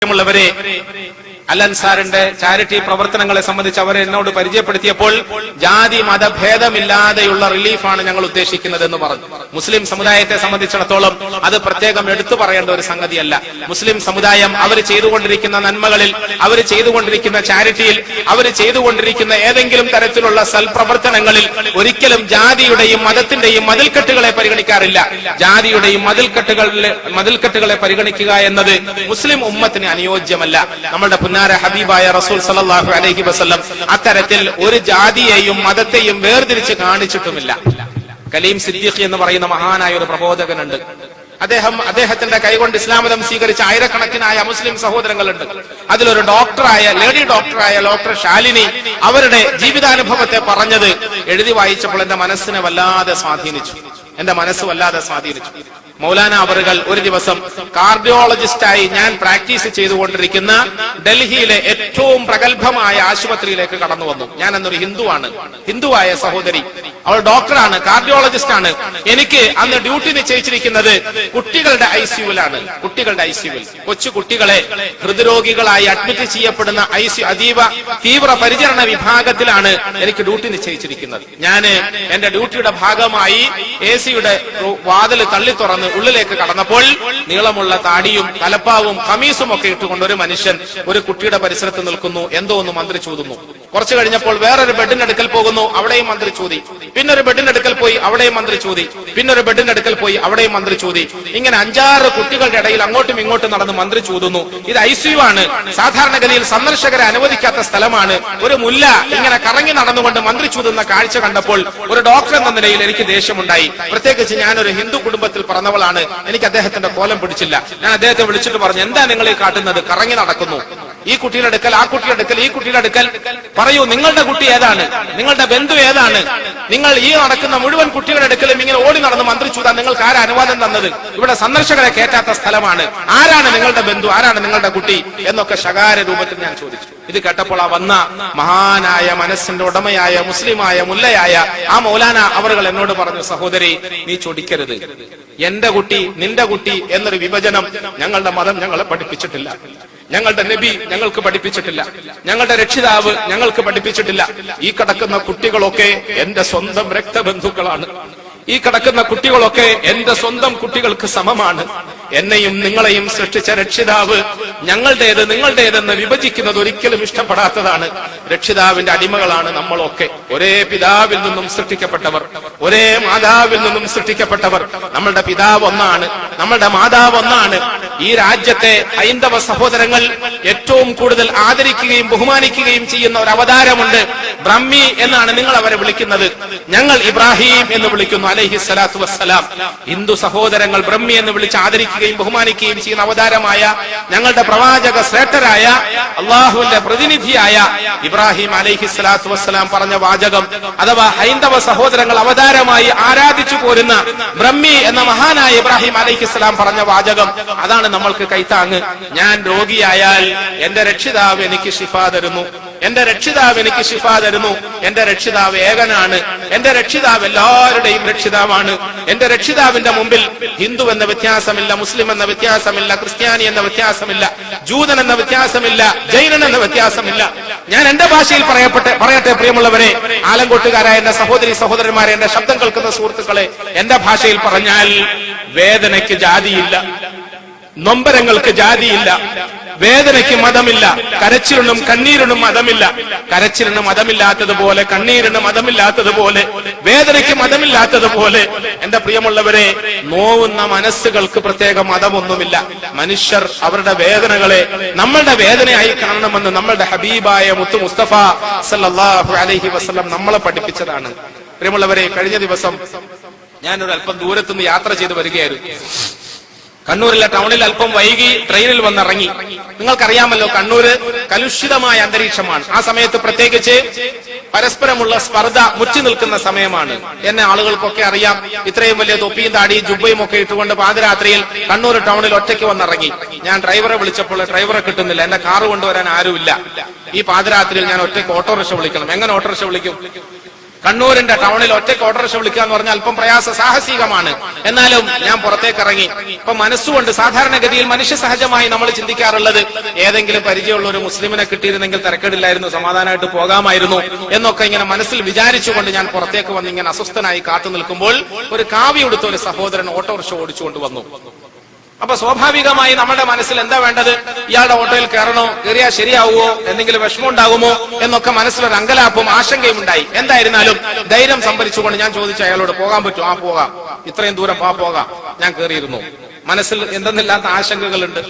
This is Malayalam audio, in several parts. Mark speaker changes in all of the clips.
Speaker 1: ുള്ളവരെ അൽ അൻസാറിന്റെ ചാരിറ്റി പ്രവർത്തനങ്ങളെ സംബന്ധിച്ച് അവർ എന്നോട് പരിചയപ്പെടുത്തിയപ്പോൾ ജാതി മതഭേദമില്ലാതെയുള്ള റിലീഫാണ് ഞങ്ങൾ ഉദ്ദേശിക്കുന്നത് എന്ന് പറഞ്ഞു. മുസ്ലിം സമുദായത്തെ സംബന്ധിച്ചിടത്തോളം അത് പ്രത്യേകം എടുത്തു പറയേണ്ട ഒരു സംഗതിയല്ല. മുസ്ലിം സമുദായം അവർ ചെയ്തുകൊണ്ടിരിക്കുന്ന നന്മകളിൽ, അവർ ചെയ്തുകൊണ്ടിരിക്കുന്ന ചാരിറ്റിയിൽ, അവർ ചെയ്തുകൊണ്ടിരിക്കുന്ന ഏതെങ്കിലും തരത്തിലുള്ള സൽപ്രവർത്തനങ്ങളിൽ ഒരിക്കലും ജാതിയുടെയും മതത്തിന്റെയും മതിൽക്കെട്ടുകളെ പരിഗണിക്കാറില്ല. ജാതിയുടെയും മതിൽക്കെട്ടുകളെ പരിഗണിക്കുക എന്നത് മുസ്ലിം ഉമ്മത്തിന് അനുയോജ്യമല്ല. നമ്മളുടെ പുന്നാര ഹബീബായ റസൂൽ സല്ലല്ലാഹു അലൈഹി വസല്ലം അത്തരത്തിൽ ഒരു ജാതിയെയും മതത്തെയും വേർതിരിച്ച് കാണിച്ചിട്ടുമില്ല. കലീം സിദ്ദീഖ് എന്ന് പറയുന്ന മഹാനായ ഒരു പ്രബോധകനുണ്ട്. അദ്ദേഹത്തിന്റെ കൈകൊണ്ട് ഇസ്ലാം മതം സ്വീകരിച്ച ആയിരക്കണക്കിനായ മുസ്ലിം സഹോദരങ്ങളുണ്ട്. അതിലൊരു ലേഡി ഡോക്ടറായ ഡോക്ടർ ശാലിനി അവരുടെ ജീവിതാനുഭവത്തെ പറഞ്ഞത് എഴുതി വായിച്ചപ്പോൾ എന്റെ മനസ്സിനെ വല്ലാതെ സ്വാധീനിച്ചു. മൗലാന അവറുകൾ ഒരു ദിവസം കാർഡിയോളജിസ്റ്റായി ഞാൻ പ്രാക്ടീസ് ചെയ്തുകൊണ്ടിരിക്കുന്ന ഡൽഹിയിലെ ഏറ്റവും പ്രഗത്ഭമായ ആശുപത്രിയിലേക്ക് കടന്നു വന്നു. ഞാൻ അന്നൊരു ഹിന്ദുവായ സഹോദരി, അവൾ ഡോക്ടറാണ്, കാർഡിയോളജിസ്റ്റ് ആണ്. എനിക്ക് അന്ന് ഡ്യൂട്ടി നിശ്ചയിച്ചിരിക്കുന്നത് കുട്ടികളുടെ ഐസിയുവിലാണ്. കൊച്ചു കുട്ടികളെ ഹൃദ്രോഗികളായി അഡ്മിറ്റ് ചെയ്യപ്പെടുന്ന അതീവ തീവ്ര പരിചരണ വിഭാഗത്തിലാണ് എനിക്ക് ഡ്യൂട്ടി നിശ്ചയിച്ചിരിക്കുന്നത്. ഞാൻ എന്റെ ഡ്യൂട്ടിയുടെ ഭാഗമായി AC-യുടെ വാതിൽ തള്ളി തുറന്ന് ഉള്ളിലേക്ക് കടന്നപ്പോൾ നീളമുള്ള താടിയും തലപ്പാവും കമീസും ഒക്കെ ഇട്ടുകൊണ്ട് ഒരു മനുഷ്യൻ ഒരു കുട്ടിയുടെ പരിസരത്ത് നിൽക്കുന്നു. എന്തോ ഒന്ന് മന്ത്രി ചൂതുന്നു. കുറച്ചു കഴിഞ്ഞപ്പോൾ വേറൊരു ബെഡിന്റെ അടുക്കൽ പോകുന്നു, അവിടെയും മന്ത്രി ചൂതി. പിന്നൊരു ബെഡിന്റെ അടുക്കൽ പോയി, അവിടെയും മന്ത്രി ചൂതി. പിന്നൊരു ബെഡിന്റെ അടുക്കൽ പോയി, അവിടെയും മന്ത്രി ചൂതി. ഇങ്ങനെ 5-6 കുട്ടികളുടെ ഇടയിൽ അങ്ങോട്ടും ഇങ്ങോട്ടും നടന്ന് മന്ത്രി ചൂതുന്നു. ഇത് ICU ആണ്. സാധാരണഗതിയിൽ സന്ദർശകരെ അനുവദിക്കാത്ത സ്ഥലമാണ്. ഒരു മുല്ല ഇങ്ങനെ കറങ്ങി നടന്നുകൊണ്ട് മന്ത്രി ചൂതുന്ന കാഴ്ച കണ്ടപ്പോൾ ഒരു ഡോക്ടർ എന്ന നിലയിൽ എനിക്ക് ദേഷ്യമുണ്ടായി. പ്രത്യേകിച്ച് ഞാനൊരു ഹിന്ദു കുടുംബത്തിൽ പറഞ്ഞവളാണ്. എനിക്ക് അദ്ദേഹത്തിന്റെ കോലം പിടിച്ചില്ല. ഞാൻ അദ്ദേഹത്തെ വിളിച്ചിട്ട് പറഞ്ഞു, എന്താ നിങ്ങൾ ഈ കാട്ടുന്നത്? കറങ്ങി നടക്കുന്നു. ഈ കുട്ടിയുടെ അടുക്കൽ, ആ കുട്ടിയുടെ അടുക്കൽ, ഈ കുട്ടിയുടെ അടുക്കൽ. പറയൂ, നിങ്ങളുടെ കുട്ടി ഏതാണ്? നിങ്ങളുടെ ബന്ധു ഏതാണ്? നിങ്ങൾ ഈ നടക്കുന്ന മുഴുവൻ കുട്ടികളുടെ അടുക്കലും ഇങ്ങനെ ഓടി നടന്ന് മന്ത്രി ചൂതാൻ നിങ്ങൾക്ക് ആരാ അനുവാദം തന്നത്? ഇവിടെ സന്ദർശകരെ കയറ്റാത്ത സ്ഥലമാണ്. ആരാണ് നിങ്ങളുടെ ബന്ധു? ആരാണ് നിങ്ങളുടെ കുട്ടി? എന്നൊക്കെ ശകാര രൂപത്തിൽ ഞാൻ ചോദിച്ചു. ഇത് കേട്ടപ്പോൾ ആ വന്ന മഹാനായ മനസ്സിന്റെ ഉടമയായ മുസ്ലിമായ മുല്ലയായ ആ മൗലാന അവറുകൾ എന്നോട് പറഞ്ഞു, സഹോദരി, നീ ചൊടിക്കരുത്. എന്റെ കുട്ടി, നിന്റെ കുട്ടി എന്നൊരു വിഭജനം ഞങ്ങളുടെ മതം ഞങ്ങളെ പഠിപ്പിച്ചിട്ടില്ല. ഞങ്ങളുടെ നബി ഞങ്ങൾക്ക് പഠിപ്പിച്ചിട്ടില്ല. ഞങ്ങളുടെ രക്ഷിതാവ് ഞങ്ങൾക്ക് പഠിപ്പിച്ചിട്ടില്ല. ഈ കിടക്കുന്ന കുട്ടികളൊക്കെ എന്റെ സ്വന്തം രക്തബന്ധുക്കളാണ്. ഈ കിടക്കുന്ന കുട്ടികളൊക്കെ എന്റെ സ്വന്തം കുട്ടികൾക്ക് സമമാണ്. എന്നെയും നിങ്ങളെയും സൃഷ്ടിച്ച രക്ഷിതാവ് ഞങ്ങളുടേത് നിങ്ങളുടേതെന്ന് വിഭജിക്കുന്നത് ഒരിക്കലും ഇഷ്ടപ്പെടാത്തതാണ്. രക്ഷിതാവിന്റെ അടിമകളാണ് നമ്മളൊക്കെ. ഒരേ പിതാവിൽ നിന്നും സൃഷ്ടിക്കപ്പെട്ടവർ, ഒരേ മാതാവിൽ നിന്നും സൃഷ്ടിക്കപ്പെട്ടവർ. നമ്മളുടെ പിതാവ് ഒന്നാണ്, നമ്മളുടെ മാതാവ് ഒന്നാണ്. ഈ രാജ്യത്തെ ഹൈന്ദവ സഹോദരങ്ങൾ ഏറ്റവും കൂടുതൽ ആദരിക്കുകയും ബഹുമാനിക്കുകയും ചെയ്യുന്ന ഒരു അവതാരമുണ്ട്. ബ്രഹ്മി എന്നാണ് നിങ്ങൾ അവരെ വിളിക്കുന്നത്. ഞങ്ങൾ ഇബ്രാഹിം എന്ന് വിളിക്കുന്നു അലൈഹി സ്വലാത്തു വസ്സലാം. ഹിന്ദു സഹോദരങ്ങൾ ബ്രഹ്മി എന്ന് വിളിച്ച് ആദരിക്കുകയും ബഹുമാനിക്കുകയും ചെയ്യുന്ന അവതാരമായ ഞങ്ങളുടെ പ്രവാചക ശ്രേഷ്ഠരായ അള്ളാഹുവിന്റെ പ്രതിനിധിയായ ഇബ്രാഹിം അലൈഹി സ്വലാത്തു വസ്സലാം പറഞ്ഞ വാചകം, അഥവാ ഹൈന്ദവ സഹോദരങ്ങൾ അവതാരമായി ആരാധിച്ചു പോരുന്ന ബ്രഹ്മി എന്ന മഹാനായ ഇബ്രാഹിം അലൈഹി സ്വലാം പറഞ്ഞ വാചകം, അതാണ് നമ്മൾക്ക് കൈത്താങ്ങ്. ഞാൻ രോഗിയായാൽ എന്റെ രക്ഷിതാവ് എനിക്ക് ശിഫ തരുന്നു. എന്റെ രക്ഷിതാവ് എനിക്ക് ശിഫ തരുന്നു. എന്റെ രക്ഷിതാവ് ഏകനാണ്. എന്റെ രക്ഷിതാവ് എല്ലാവരുടെയും രക്ഷിതാവാണ്. എന്റെ രക്ഷിതാവിന്റെ മുമ്പിൽ ഹിന്ദു എന്ന വ്യത്യാസമില്ല, മുസ്ലിം എന്ന വ്യത്യാസമില്ല, ക്രിസ്ത്യാനി എന്ന വ്യത്യാസമില്ല, ജൂതൻ എന്ന വ്യത്യാസമില്ല, ജൈനൻ എന്ന വ്യത്യാസമില്ല. ഞാൻ എന്റെ ഭാഷയിൽ പറയട്ടെ പ്രിയമുള്ളവരെ, ആലങ്കോട്ടുകാരായ എന്റെ സഹോദരി സഹോദരന്മാരെ, എന്റെ ശബ്ദം കേൾക്കുന്ന സുഹൃത്തുക്കളെ, എന്റെ ഭാഷയിൽ പറഞ്ഞാൽ വേദനയ്ക്ക് ജാതിയില്ല, നൊമ്പരങ്ങൾക്ക് ജാതിയില്ല, വേദനയ്ക്ക് മതമില്ല, കരച്ചിലിനും കണ്ണീരിനും മതമില്ല. കരച്ചിലിന് മതമില്ലാത്തതുപോലെ, കണ്ണീരിന് മതമില്ലാത്തതുപോലെ, വേദനയ്ക്ക് മതമില്ലാത്തതുപോലെ എന്റെ പ്രിയമുള്ളവരെ, നോവുന്ന മനസ്സുകൾക്ക് പ്രത്യേക മതമൊന്നുമില്ല. മനുഷ്യർ അവരുടെ വേദനകളെ നമ്മളുടെ വേദനയായി കാണണമെന്ന് നമ്മളുടെ ഹബീബായ മുത്തു മുസ്തഫ സല്ലല്ലാഹു അലൈഹി വസല്ലം നമ്മളെ പഠിപ്പിച്ചതാണ്. പ്രിയമുള്ളവരെ, കഴിഞ്ഞ ദിവസം ഞാനൊരു അല്പം ദൂരത്തുനിന്ന് യാത്ര ചെയ്ത് വരികയായിരുന്നു. കണ്ണൂരിലെ ടൗണിൽ അല്പം വൈകി ട്രെയിനിൽ വന്നിറങ്ങി. നിങ്ങൾക്കറിയാമല്ലോ, കണ്ണൂര് കലുഷിതമായ അന്തരീക്ഷമാണ്. ആ സമയത്ത് പ്രത്യേകിച്ച് പരസ്പരമുള്ള സ്പർദ്ധ മുറ്റി നിൽക്കുന്ന സമയമാണ്. എന്നെ ആളുകൾക്കൊക്കെ അറിയാം. ഇത്രയും വലിയ തൊപ്പിയും താടിയും ജുബയും ഒക്കെ ഇട്ടുകൊണ്ട് പാതിരാത്രിയിൽ കണ്ണൂർ ടൗണിൽ ഒറ്റയ്ക്ക് വന്നിറങ്ങി. ഞാൻ ഡ്രൈവറെ വിളിച്ചപ്പോൾ ഡ്രൈവറെ കിട്ടുന്നില്ല. എന്റെ കാറ് കൊണ്ടുവരാൻ ആരുമില്ല. ഈ പാതിരാത്രിയിൽ ഞാൻ ഒറ്റയ്ക്ക് ഓട്ടോറിക്ഷ വിളിക്കണം. എങ്ങനെ ഓട്ടോറിക്ഷ വിളിക്കും? കണ്ണൂരിന്റെ ടൗണിൽ ഒറ്റയ്ക്ക് ഓട്ടോറിക്ഷ വിളിക്കുക എന്ന് പറഞ്ഞാൽ അല്പം പ്രയാസ സാഹസികമാണ്. എന്നാലും ഞാൻ പുറത്തേക്ക് ഇറങ്ങി. ഇപ്പൊ മനസ്സുകൊണ്ട് സാധാരണഗതിയിൽ മനുഷ്യ സഹജമായി നമ്മൾ ചിന്തിക്കാറുള്ളത് ഏതെങ്കിലും പരിചയമുള്ള ഒരു മുസ്ലിമിനെ കിട്ടിയിരുന്നെങ്കിൽ തിരക്കേടില്ലായിരുന്നു, സമാധാനമായിട്ട് പോകാമായിരുന്നു എന്നൊക്കെ ഇങ്ങനെ മനസ്സിൽ വിചാരിച്ചുകൊണ്ട് ഞാൻ പുറത്തേക്ക് വന്ന് ഇങ്ങനെ അസ്വസ്ഥനായി കാത്തു നിൽക്കുമ്പോൾ ഒരു കാവി ഉടുത്ത ഒരു സഹോദരൻ ഓട്ടോറിക്ഷ ഓടിച്ചുകൊണ്ട് വന്നു. അപ്പൊ സ്വാഭാവികമായി നമ്മുടെ മനസ്സിൽ എന്താ വേണ്ടത്? ഇയാളുടെ ഓട്ടോയിൽ കയറണോ, കയറിയാൽ ശരിയാവുമോ, എന്തെങ്കിലും വിഷമം ഉണ്ടാകുമോ എന്നൊക്കെ മനസ്സിലൊരു അങ്കലാപ്പും ആശങ്കയും ഉണ്ടായി. എന്തായിരുന്നാലും ധൈര്യം സംഭരിച്ചുകൊണ്ട് ഞാൻ ചോദിച്ചു അയാളോട്, പോകാൻ പറ്റുമോ? ആ പോകാം, ഇത്രയും ദൂരം പോകാം. ഞാൻ കയറിയിരുന്നു. മനസ്സിൽ എന്തെന്നില്ലാത്ത ആശങ്കകളുണ്ട്.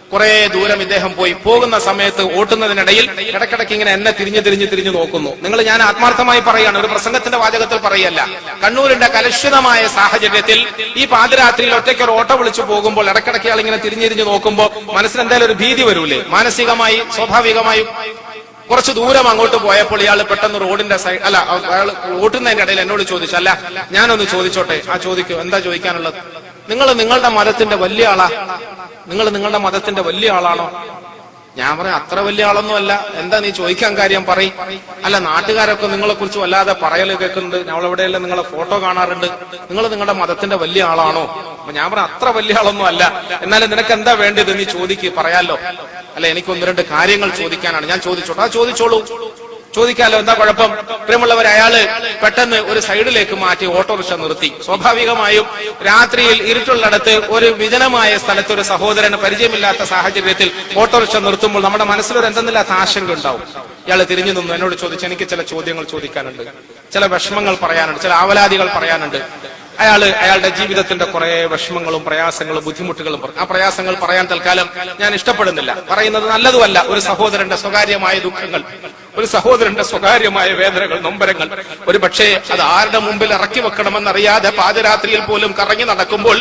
Speaker 1: കുറെ ദൂരം ഇദ്ദേഹം പോയി. പോകുന്ന സമയത്ത് ഓട്ടുന്നതിനിടയിൽ ഇടക്കിടയ്ക്ക് ഇങ്ങനെ എന്നെ തിരിഞ്ഞു നോക്കുന്നു. ഞാൻ ആത്മാർത്ഥമായി പറയുകയാണ്, ഒരു പ്രസംഗത്തിന്റെ വാചകത്തിൽ പറയല്ല. കണ്ണൂരിന്റെ കലുഷിതമായ സാഹചര്യത്തിൽ ഈ പാതിരാത്രിയിൽ ഒറ്റയ്ക്ക് ഒരു ഓട്ടോ വിളിച്ചു പോകുമ്പോൾ ഇടക്കിടയ്ക്ക് ആൾ ഇങ്ങനെ തിരിഞ്ഞു നോക്കുമ്പോൾ മനസ്സിന് എന്തായാലും ഒരു ഭീതി വരൂലേ? മാനസികമായി സ്വാഭാവികമായും കുറച്ച് ദൂരം അങ്ങോട്ട് പോയപ്പോൾ ഇയാൾ പെട്ടെന്ന് റോഡിന്റെ സൈഡ് അയാൾ ഓട്ടുന്നതിന്റെ ഇടയിൽ എന്നോട് ചോദിച്ചു, അല്ല ഞാനൊന്ന് ചോദിച്ചോട്ടെ? ആ ചോദിക്കൂ. എന്താ ചോദിക്കാനുള്ളത്? നിങ്ങളുടെ മതത്തിന്റെ വലിയ ആളാ? നിങ്ങളുടെ മതത്തിന്റെ വലിയ ആളാണോ? ഞാൻ പറയാം അത്ര വലിയ ആളൊന്നും അല്ല. എന്താ നീ ചോദിക്കാൻ കാര്യം പറയും. അല്ല നാട്ടുകാരൊക്കെ നിങ്ങളെ കുറിച്ച് വല്ലാതെ പറയല് കേൾക്കുന്നുണ്ട്, ഞങ്ങളെവിടെയെല്ലാം നിങ്ങളെ ഫോട്ടോ കാണാറുണ്ട്, നിങ്ങളുടെ മതത്തിന്റെ വലിയ ആളാണോ? അപ്പൊ ഞാൻ പറയാം അത്ര വലിയ ആളൊന്നും അല്ല. എന്നാലും നിനക്ക് എന്താ വേണ്ടത്? നീ ചോദിക്ക്, പറയാലോ. അല്ല എനിക്ക് ഒന്ന് രണ്ട് കാര്യങ്ങൾ ചോദിക്കാനാണ്. ഞാൻ ചോദിച്ചോട്ടെ? ആ ചോദിച്ചോളൂ, ചോദിക്കാലോ, എന്താ കുഴപ്പം? പ്രിയമുള്ളവർ, അയാള് പെട്ടെന്ന് ഒരു സൈഡിലേക്ക് മാറ്റി ഓട്ടോറിക്ഷ നിർത്തി. സ്വാഭാവികമായും രാത്രിയിൽ ഇരുട്ടുള്ളിടത്ത് ഒരു വിജനമായ സ്ഥലത്ത് ഒരു സഹോദരന് പരിചയമില്ലാത്ത സാഹചര്യത്തിൽ ഓട്ടോറിക്ഷ നിർത്തുമ്പോൾ നമ്മുടെ മനസ്സിലൊരു എന്തെന്നില്ലാത്ത ആശങ്ക ഉണ്ടാവും. ഇയാള് തിരിഞ്ഞു നിന്നു എന്നോട് ചോദിച്ചു, എനിക്ക് ചില ചോദ്യങ്ങൾ ചോദിക്കാനുണ്ട്, ചില വിഷമങ്ങൾ പറയാനുണ്ട്, ചില ആവലാതികൾ പറയാനുണ്ട്. അയാളുടെ ജീവിതത്തിന്റെ കുറെ വിഷമങ്ങളും പ്രയാസങ്ങളും ബുദ്ധിമുട്ടുകളും ആ പ്രയാസങ്ങൾ പറയാൻ തൽക്കാലം ഞാൻ ഇഷ്ടപ്പെടുന്നില്ല. പറയുന്നത് നല്ലതുമല്ല. ഒരു സഹോദരന്റെ സ്വകാര്യമായ ദുഃഖങ്ങൾ, ഒരു സഹോദരന്റെ സ്വകാര്യമായ വേദനകൾ, നൊമ്പരങ്ങൾ ഒരു പക്ഷേ അത് ആരുടെ മുമ്പിൽ ഇറക്കി വെക്കണമെന്നറിയാതെ പാതിരാത്രിയിൽ പോലും കറങ്ങി നടക്കുമ്പോൾ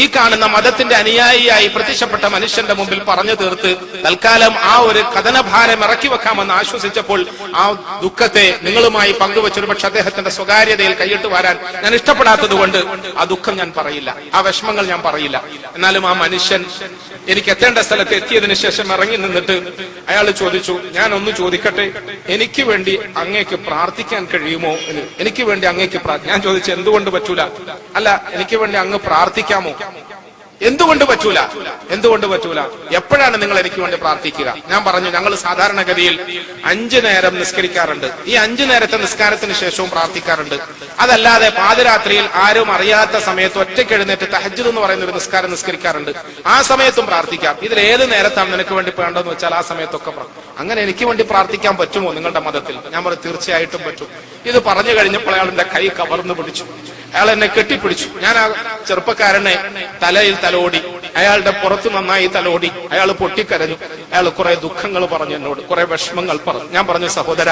Speaker 1: ഈ കാണുന്ന മതത്തിന്റെ അനുയായിയായി പ്രത്യക്ഷപ്പെട്ട മനുഷ്യന്റെ മുമ്പിൽ പറഞ്ഞു തീർത്ത് തൽക്കാലം ആ ഒരു കഥനഭാരം ഇറക്കി വെക്കാമെന്ന് ആശ്വസിച്ചപ്പോൾ ആ ദുഃഖത്തെ നിങ്ങളുമായി പങ്കുവെച്ചൊരു പക്ഷെ അദ്ദേഹത്തിന്റെ സ്വകാര്യതയിൽ കൈയിട്ട് വരാൻ ഞാൻ ഇഷ്ടപ്പെടാത്തത് കൊണ്ട് ആ ദുഃഖം ഞാൻ പറയില്ല, ആ വിഷമങ്ങൾ ഞാൻ പറയില്ല. എന്നാലും ആ മനുഷ്യൻ എനിക്ക് എത്തേണ്ട സ്ഥലത്ത് എത്തിയതിനു ശേഷം ഇറങ്ങി നിന്നിട്ട് അയാൾ ചോദിച്ചു, ഞാൻ ഒന്ന് ചോദിക്കട്ടെ, എനിക്ക് വേണ്ടി അങ്ങേക്ക് പ്രാർത്ഥിക്കാൻ കഴിയുമോ എന്ന്? എനിക്ക് വേണ്ടി അങ്ങേക്ക് ഞാൻ ചോദിച്ചു, എന്തുകൊണ്ട് പറ്റൂല? അല്ല എനിക്ക് വേണ്ടി അങ്ങ് പ്രാർത്ഥിക്കാമോ? എന്തുകൊണ്ട് പറ്റൂല? എന്തുകൊണ്ട് പറ്റൂല? എപ്പോഴാണ് നിങ്ങൾ എനിക്ക് വേണ്ടി പ്രാർത്ഥിക്കുക? ഞാൻ പറഞ്ഞു, ഞങ്ങൾ സാധാരണഗതിയിൽ 5 നേരം നിസ്കരിക്കാറുണ്ട്. ഈ 5 നേരത്തെ നിസ്കാരത്തിന് ശേഷവും പ്രാർത്ഥിക്കാറുണ്ട്. അതല്ലാതെ പാതിരാത്രിയിൽ ആരും അറിയാത്ത സമയത്ത് ഒറ്റയ്ക്ക് എഴുന്നേറ്റ് തഹജ്ജുദ് എന്ന് പറയുന്ന ഒരു നിസ്കാരം നിസ്കരിക്കാറുണ്ട്. ആ സമയത്തും പ്രാർത്ഥിക്കാം. ഇതിൽ ഏത് നേരത്താണ് നിനക്ക് വേണ്ടി വേണ്ടതെന്ന് വെച്ചാൽ ആ സമയത്തൊക്കെ അങ്ങനെ എനിക്ക് വേണ്ടി പ്രാർത്ഥിക്കാൻ പറ്റുമോ നിങ്ങളുടെ മതത്തിൽ? ഞാൻ പറഞ്ഞു, തീർച്ചയായിട്ടും പറ്റും. ഇത് പറഞ്ഞു കഴിഞ്ഞപ്പോൾ അയാളെന്റെ കൈ കവർന്നു പിടിച്ചു. അയാൾ എന്നെ കെട്ടിപ്പിടിച്ചു. ഞാൻ ആ ചെറുപ്പക്കാരനെ തലയിൽ തലോടി, അയാളുടെ പുറത്ത് നന്നായി തലോടി. അയാൾ പൊട്ടിക്കരഞ്ഞു. അയാൾ കുറെ ദുഃഖങ്ങൾ പറഞ്ഞു, എന്നോട് കുറെ വിഷമങ്ങൾ പറഞ്ഞു. ഞാൻ പറഞ്ഞു, സഹോദര,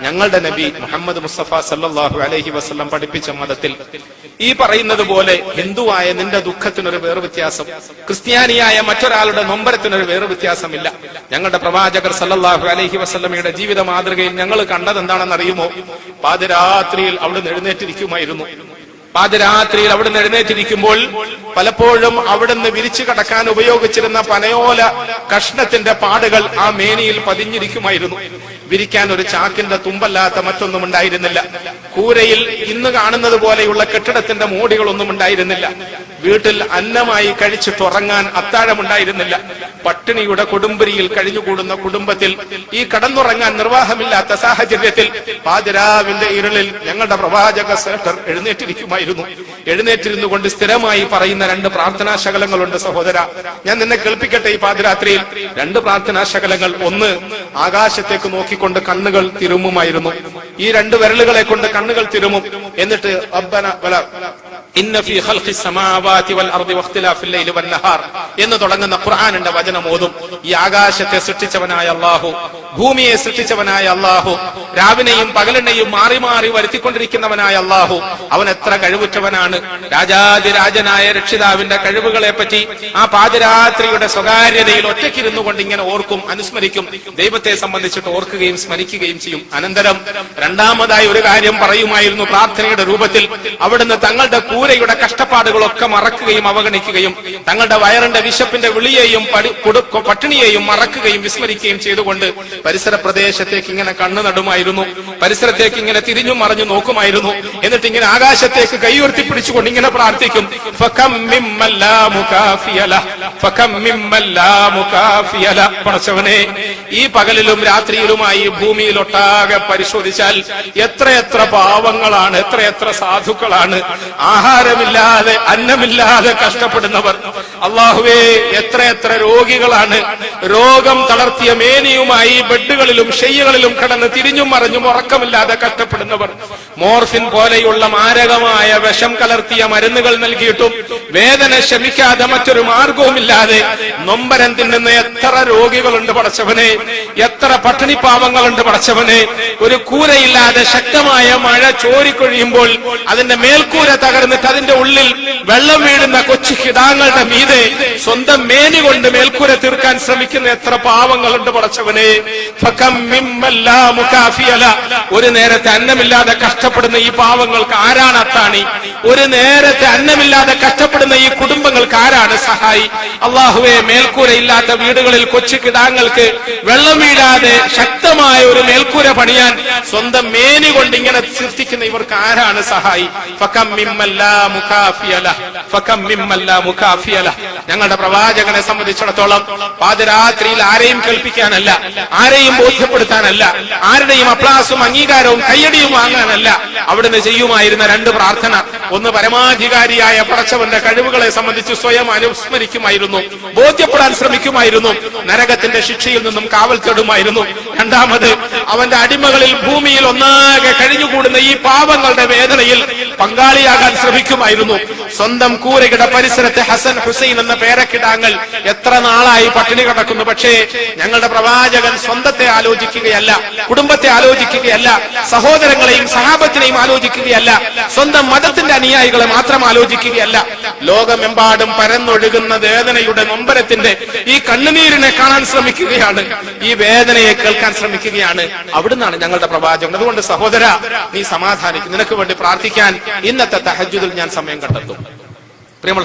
Speaker 1: ഞങ്ങളുടെ നബി മുഹമ്മദ് മുസ്തഫ സല്ലല്ലാഹു അലൈഹി വസല്ലം പഠിപ്പിച്ച മതത്തിൽ ഈ പറയുന്നത് പോലെ ഹിന്ദുവായ നിന്റെ ദുഃഖത്തിനൊരു വേറെ വ്യത്യാസം, ക്രിസ്ത്യാനിയായ മറ്റൊരാളുടെ നൊമ്പരത്തിനൊരു വേറെ വ്യത്യാസമില്ല. ഞങ്ങളുടെ പ്രവാചകർ സല്ലല്ലാഹു അലൈഹി വസല്ലമയുടെ ജീവിത മാതൃകയിൽ ഞങ്ങൾ കണ്ടത് എന്താണെന്ന് അറിയുമോ? പാതിരാത്രിയിൽ അവിടുന്ന് എഴുന്നേറ്റിരിക്കുമായിരുന്നു. പാതിരാത്രിയിൽ അവിടുന്ന് എഴുന്നേറ്റിരിക്കുമ്പോൾ പലപ്പോഴും അവിടുന്ന് വിരിച്ചു കടക്കാൻ ഉപയോഗിച്ചിരുന്ന പനയോല കഷ്ണത്തിന്റെ പാടുകൾ ആ മേനിയിൽ പതിഞ്ഞിരിക്കുമായിരുന്നു. വിരിക്കാൻ ഒരു ചാക്കിന്റെ തുമ്പല്ലാത്ത മറ്റൊന്നും ഉണ്ടായിരുന്നില്ല. കൂരയിൽ ഇന്ന് കാണുന്നത് പോലെയുള്ള കെട്ടിടത്തിന്റെ മോടികളൊന്നും ഉണ്ടായിരുന്നില്ല. വീട്ടിൽ അന്നമായി കഴിച്ചിട്ടുറങ്ങാൻ അത്താഴമുണ്ടായിരുന്നില്ല. പട്ടിണിയുടെ കൊടുമ്പിരിയിൽ കഴിഞ്ഞുകൂടുന്ന കുടുംബത്തിൽ ഈ കടന്നുറങ്ങാൻ നിർവാഹമില്ലാത്ത സാഹചര്യത്തിൽ പാതിരാവിന്റെ ഇരുളിൽ ഞങ്ങളുടെ പ്രവാചക സേട്ടർ എഴുന്നേറ്റിരിക്കുമായിരുന്നു. എഴുന്നേറ്റിരുന്നു കൊണ്ട് സ്ഥിരമായി പറയുന്ന 2 പ്രാർത്ഥനാ ശകലങ്ങളുണ്ട്. സഹോദര, ഞാൻ നിന്നെ കേൾപ്പിക്കട്ടെ. ഈ പാതിരാത്രിയിൽ 2 പ്രാർത്ഥനാ ശകലങ്ങൾ. ഒന്ന്, ആകാശത്തേക്ക് നോക്കിക്കൊണ്ട് കണ്ണുകൾ തിരുമുമായിരുന്നു. ഈ 2 വിരലുകളെ കൊണ്ട് കണ്ണുകൾ തിരുമും. എന്നിട്ട് ഇന്ന ഫീ ഖൽഖിസ് സമാവാതി വൽ അർദി വഖ്തിലാഫിൽ ലൈലി വൻ നഹാർ എന്ന് തുടങ്ങുന്ന ഖുർആനിന്റെ വചനം ഓതും. ഈ ആകാശത്തെ സൃഷ്ടിച്ചവനായ അല്ലാഹു, ഭൂമിയെ സൃഷ്ടിച്ചവനായ അല്ലാഹു, രാവിനെയും പകലിനെയും മാറി മാറി വരുത്തിക്കൊണ്ടിരിക്കുന്നവനായ അല്ലാഹു, അവൻ എത്ര കഴിവുറ്റവനാണ്. രാജാതിരാജനായ രക്ഷിതാവിന്റെ കഴിവുകളെ പറ്റി ആ പാതിരാത്രിയുടെ സ്വകാര്യതയിൽ ഒറ്റയ്ക്കിരുന്നു കൊണ്ട് ഇങ്ങനെ ഓർക്കും, അനുസ്മരിക്കും. ദൈവത്തെ സംബന്ധിച്ചിട്ട് ഓർക്കുകയും സ്മരിക്കുകയും ചെയ്യും. അനന്തരം രണ്ടാമതായി ഒരു കാര്യം പറയുമായിരുന്നു പ്രാർത്ഥനയുടെ രൂപത്തിൽ. അവിടുന്ന് തങ്ങളുടെ കൂരയുടെ കഷ്ടപ്പാടുകളൊക്കെ മറക്കുകയും അവഗണിക്കുകയും തങ്ങളുടെ വയറിന്റെ വിശപ്പിന്റെ വിളിയെയും പട്ടിണിയെയും മറക്കുകയും വിസ്മരിക്കുകയും ചെയ്തുകൊണ്ട് പരിസര പ്രദേശത്തേക്ക് ഇങ്ങനെ കണ്ണു നടുമായിരുന്നു, പരിസരത്തേക്ക് ഇങ്ങനെ തിരിഞ്ഞും മറിഞ്ഞു നോക്കുമായിരുന്നു. എന്നിട്ട് ഇങ്ങനെ ആകാശത്തേക്ക് കൈ ഉയർത്തി പിടിച്ചുകൊണ്ട് ഇങ്ങനെ പ്രാർത്ഥിക്കും, പടച്ചവനെ ഈ പകലിലും രാത്രിയിലുമായി ഭൂമിയിലൊട്ടാകെ പരിശോധിച്ചാൽ എത്രയെത്ര പാവങ്ങളാണ്, എത്രയെത്ര സാധുക്കളാണ് ആഹാരമില്ലാതെ അന്നമില്ലാതെ കഷ്ടപ്പെടുന്നവർ. അള്ളാഹുവേ, എത്രയെത്ര രോഗികളാണ് രോഗം തളർത്തിയ മേനിയുമായി ബെഡുകളിലും ശയ്യകളിലും കിടന്ന് തിരിഞ്ഞും മറിഞ്ഞും ഉറക്കമില്ലാതെ കഷ്ടപ്പെടുന്നവർ. മോർഫിൻ പോലെയുള്ള മാരകമായ വിഷം കലർത്തിയ മരുന്നുകൾ നൽകിയിട്ടും വേദന ശമിക്കാതെ മറ്റൊരു മാർഗവുമില്ലാതെ നൊമ്പരം തിന്നുന്ന എത്ര രോഗികളുണ്ട് പടച്ചവനെ, എത്ര പട്ടിണി പാവങ്ങളുണ്ട് പടച്ചവനെ. ഒരു കൂരയില്ലാതെ ശക്തമായ മഴ ചോരിക്കൊഴിയുമ്പോൾ അതിന്റെ മേൽക്കൂര തകർന്നിട്ട് അതിന്റെ ഉള്ളിൽ വെള്ളം വീഴുന്ന കൊച്ചു കിടാങ്ങളുടെ മീതെ സ്വന്തം മേനി കൊണ്ട് മേൽക്കൂര തീർക്കാൻ ശ്രമിക്കുന്ന എത്ര പാവങ്ങളുണ്ട് പടച്ചവനെ. ഒരു നേരത്തെ അന്നമില്ലാതെ കഷ്ടപ്പെടുന്ന ഈ പാവങ്ങൾക്ക് ആരാണ് അത്താണി? ഒരു നേരത്തെ അന്നമില്ലാതെ കഷ്ടപ്പെടുന്ന ഈ കുടുംബങ്ങൾക്ക് ആരാണ് സഹായി? അള്ളാഹുവെ, മേൽക്കൂര ഇല്ലാത്ത വീടുകളിൽ കൊച്ചു കിടാങ്ങൾക്ക് വെള്ളം വീഴാതെ ശക്തമായ ഒരു മേൽക്കൂര പണിയാൻ സ്വന്തം മേനി കൊണ്ട് ഇങ്ങനെ സൃഷ്ടിക്കുന്ന ഇവർക്ക് ആരാണ് സഹായി? ഞങ്ങളുടെ പ്രവാചകനെ സംബന്ധിച്ചിടത്തോളം പാതിരാത്രിയിൽ ആരെയും കേൾപ്പിക്കാനല്ല, ആരെയും ബോധ്യപ്പെടുത്താനല്ല, ആരുടെയും അപ്ലാസും അംഗീകാരവും കയ്യടിയും വാങ്ങാനല്ല അവിടുന്ന് ചെയ്യുമായിരുന്ന രണ്ട് പ്രാർത്ഥന. ഒന്ന്, പരമാധികാരിയായ പടച്ചവന്റെ കഴിവുകളെ സംബന്ധിച്ച് സ്വയം അനുസ്മരിക്കുമായിരുന്നു, ബോധ്യപ്പെടാൻ ശ്രമിക്കുമായിരുന്നു, നരകത്തിന്റെ ശിക്ഷയിൽ നിന്നും കാവൽ തേടുമായിരുന്നു. രണ്ടാമത്, അവന്റെ അടിമകളിൽ ഭൂമിയിൽ ഒന്നാകെ കഴിഞ്ഞുകൂടുന്ന ഈ പാവങ്ങളുടെ വേദനയിൽ പങ്കാളിയാകാൻ ശ്രമിക്കുമായിരുന്നു. സ്വന്തം കൂരയുടെ പരിസരത്തെ ഹസൻ ഹുസൈൻ എന്ന പേരക്കിടാങ്ങൾ എത്ര നാളായി പട്ടിണി കിടക്കുന്നു. പക്ഷേ ഞങ്ങളുടെ പ്രവാചകൻ സ്വന്തത്തെ ആലോചിക്കുകയല്ല, കുടുംബത്തെ ആലോചിക്കുകയല്ല, സഹോദരങ്ങളെയും സഹാബത്തിനെയും ആലോചിക്കുകയല്ല, സ്വന്തം മതത്തിന്റെ അനുയായികളെ മാത്രം ആലോചിക്കുകയല്ല. ലോകമെമ്പാടും പരന്നൊഴുകുന്ന വേദനയുടെ നൊമ്പരത്തിന്റെ ഈ കണ്ണുനീരിനെ കാണാൻ ശ്രമിക്കുകയാണ്, ഈ വേദനയെ കേൾക്കാൻ ശ്രമിക്കുകയാണ്. അവിടുന്നാണ് ഞങ്ങളുടെ പ്രവാചകൻ. അതുകൊണ്ട് സഹോദര, നീ സമാധാനിക്കും. നിനക്ക് വേണ്ടി പ്രാർത്ഥിക്കാൻ ഇന്നത്തെ തഹജ്ജുദിൽ ഞാൻ സമയം കണ്ടെത്തും. പ്രിയമുള്ള